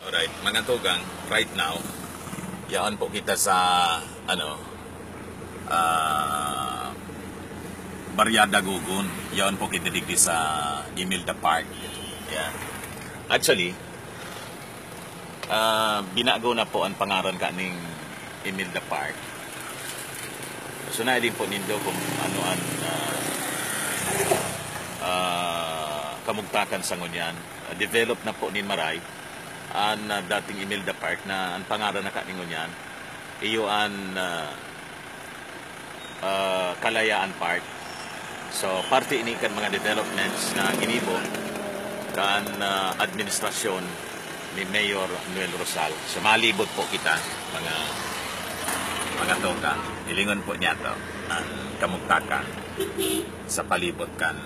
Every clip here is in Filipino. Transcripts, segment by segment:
Alright, mga tugang, right now, yaan po kita sa, Baryada Gugun. Yaan po kita digdi sa Imelda Park. Yeah. Actually, binago na po ang pangaran ka ning Imelda Park. So, na din po nindo kung ano ang kamugtakan sa ngunyan. Develop na po ni Maray ang dating Imelda Park na ang pangalan na kaningon yan iyo ang Kalayaan Park. So parte ini kan mga developments na ginibo kan administrasyon ni Mayor Noel Rosal. So malibot po kita mga toka. Ilingon po niya to ang kamugtakan sa palibot kan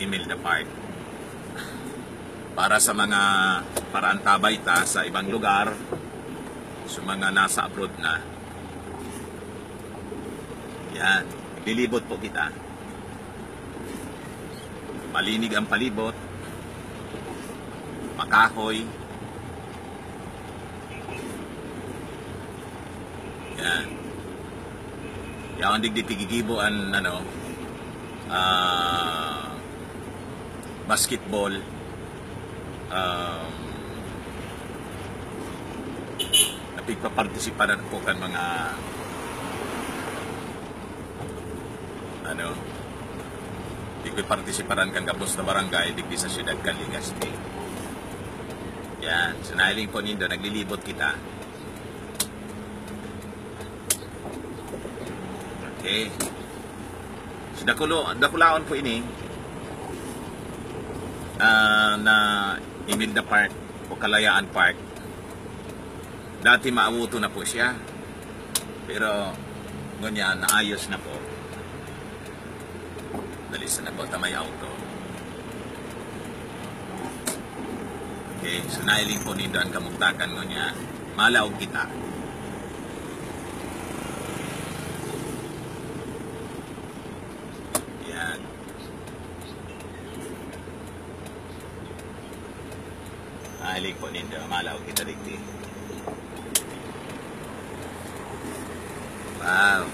Imelda Park. Para sa mga parantabay ta sa ibang lugar, sa mga nasa abroad na. Yan, lilibot po kita. Malinig ang palibot, makahoy. Yan. Yan ang digditigigibo ang basketball. Napigpapartisiparan po kan mga partisiparan kan kapos na barangay digdi sa siyudad kan Legazpi. Yan, sinahiling po nindo naglilibot kita. Okay. So dakulaon po ini na Imelda Park o Kalayaan Park. Dati maawuto na po siya. Pero ngunyan, naayos na po. Dalis na po tamay auto. Okay, so nailing po nindo ang kamugtakan ngunyan. Malaog kita. Yan. Nailing po nindo, malaog kita digdi. Wow.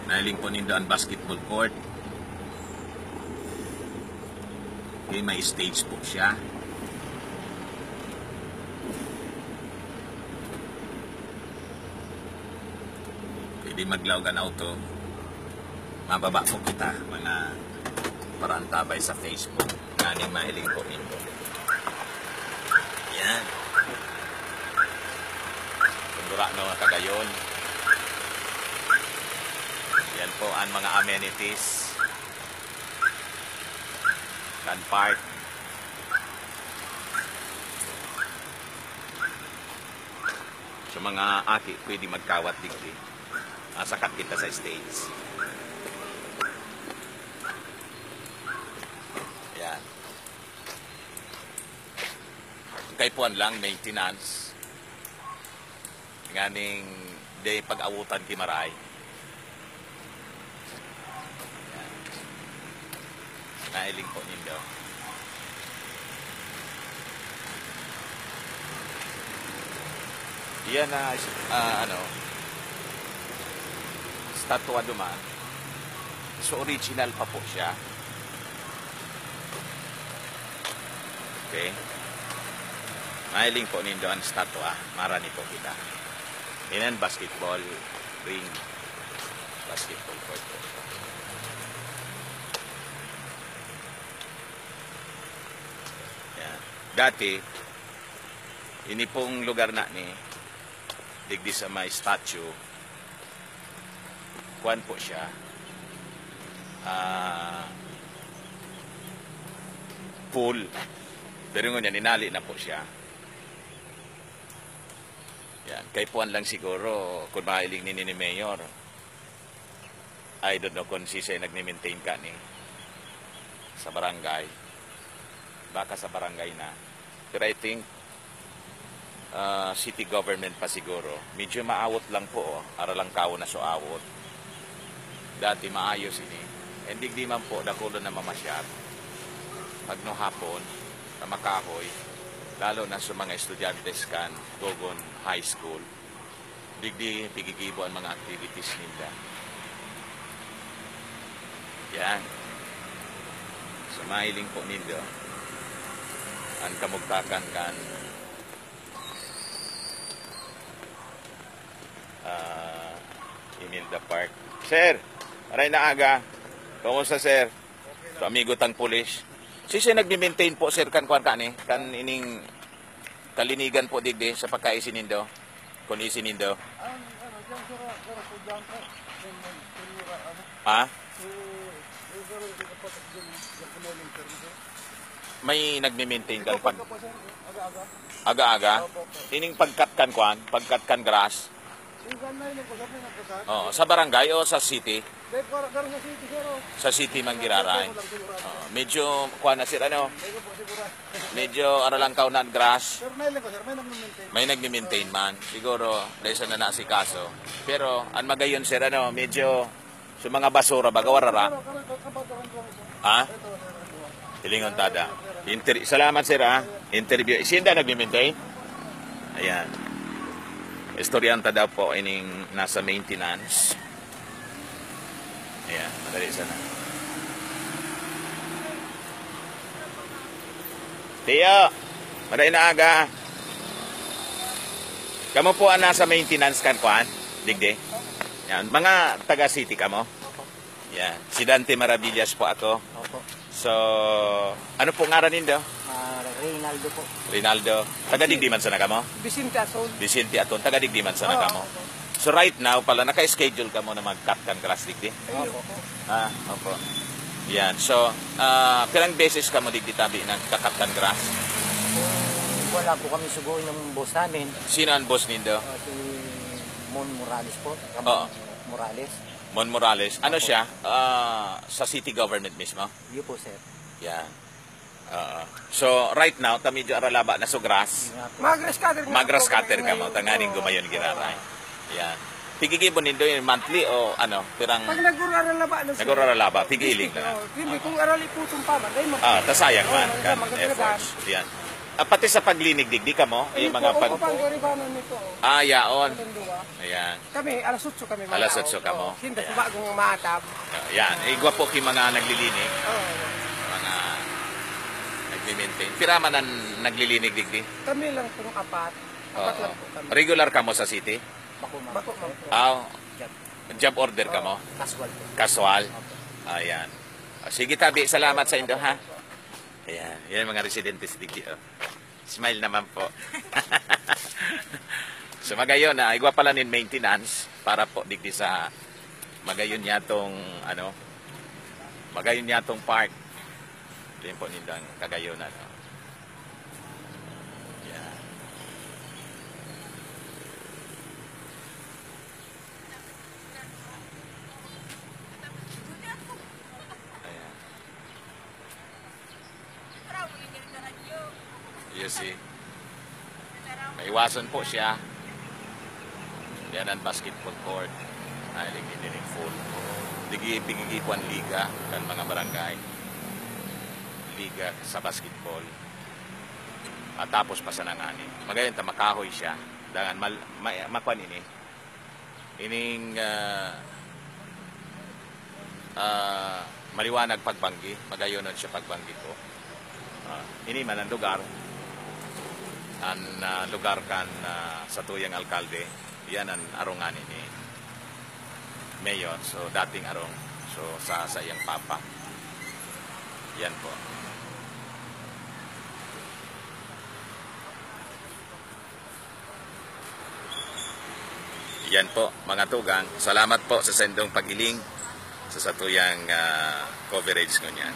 Nailing po nindo ang basketball court. Okay, may stage po siya. Pwede maglawag ang auto. Mababa po kita, mga parantabay sa Facebook. Nganing mahiling po nindo. Yan. Dura na kagayon. Yan po ang mga amenities. Kan park. So mga aki pwede magkawat digdi. Sakat kita sa stage. Yan. Kaipuan lang maintenance. Nganing day pag-awutan ti Maray. Nailing po nindo. Yan na statwa duman. So original pa po siya. Okay. Nailing po nindo ang statwa. Marani po kita. Yan basketball ring. Basketball court po. Yan. Dati, ini pong lugar na ni digdi sa may statue. Kuan po siya. Pool. Pero ngunyan, inali na po siya. Yan, kay puan lang siguro kung mahiling ni Mayor. I don't know kung siya nag-maintain ka ni sa barangay. Baka sa barangay na. Pero I think city government pa siguro. Medyo maawot lang po. Aralang kao na so awot. Dati maayos ini. Hindi di man po dakulo na mamasyar. pag no hapon, sa Makahoy, lalo na sa mga estudyantes kan, Gogon High School, digdi pigigibo ang mga activities nila. Yan. So, mahiling po ninyo ang kamugtakan kan Imelda Park. Sir, aray na aga. Kumusta, sir? So, amigo tang pulis. Siya nag-maintain po, sir, kan ni? Kan ining kalinigan po digdi sa pagkaisi nindo? Kung isi nindo? Ha? May nagme-maintain kan pag aga-aga? Ining pagkat kan grass? Oh, sa barangay o sa city? Sa city man giraray. Medyo kuan na sir ano? Medyo aralang kaunan grass. May nagme-maintain man. Siguro dahil sa nanasi kaso. Pero an magayon sir ano, medyo sa mga basura baga warara. Ha? Hilingon tada. Salamat sir ha. Interview. Isinda nagme-maintain? Ayan. Estoryanta daw po ining nasa maintenance. Ayan, madali sana. Tiyo, madali na aga. Kamu po ang nasa maintenance kan kuan? Digdi? Yan, mga taga-city kamo? Yan, si Dante Maravillas po ako. So, ano po ngaran nindo? Reynaldo po. Reynaldo. Taga-digdi man sana kamo? Vicente Aton. Vicente Aton, taga-digdi man sana kamo? So right now, pala naka-schedule ka mo na mag-cut kan grass digdi? Opo. Opo. Yan. So, pirang beses ka mo digdi tabi nagka-cut kan grass? Wala po kami suguin ng boss namin. Sino ang boss nindo? Si Mon Morales po. Oo. Morales. Mon Morales. Ano siya? Sa city government mismo? Yun po, sir. Yan. So, right now, medyo aralaba na so grass. Mag-grass cutter. Mag-grass cutter ka mo. Tanganing gumayon giraray. Yan. Pigigibon nindo yung monthly o ano? Pirang... Pag nag-uraralaba na sir. Nag-uraralaba, pigiling na. Hindi, kung arali po itong pa man. Tasayang man. Kan efforts. Yan. Pati sa paglinig digdi ka mo? Yung mga pag... nito. Yaon. Ayan. Kami, alas 8 kami. Alas 8 ka mo. Hindi, bagong matab. Yan. Igwa po ki mga naglilinig. Mga nagmi-maintain. Piraman ang naglilinig digdi? Kami lang pong apat. Apat lang po kami. Regular ka mo sa city? Bako man po. Job order ka mo? Casual po. Casual? Ayan. Sige tabi, salamat sa indo ha. Ayan. Yan mga residentes digdi. Smile naman po. So magayon na, igwa pala nin maintenance para po digdi sa magayon yatong ano, magayon yatong park. Ito yun po nindang kagayon na. No? Yan. Ayan. You see. Maiwasan po siya. Yan ang basketball court. Naliginig full. Pigigipuan liga kan mga barangay. Liga sa basketball. At tapos pa sa nangani. Magayon ta Makahoy siya. Dangan makuan ini. Ining maliwanag pagbanggi. Magayonon siya pagbanggi ko. Ini man ang lugar. Ang lugar kan sa tuyang alkalde. Yan ang arongan ini Mayor. So dating arong. So sa iyang papa. Yan po. Yan po mga tugang. Salamat po sa sendong pagiling sa satuyang coverage ko niyan.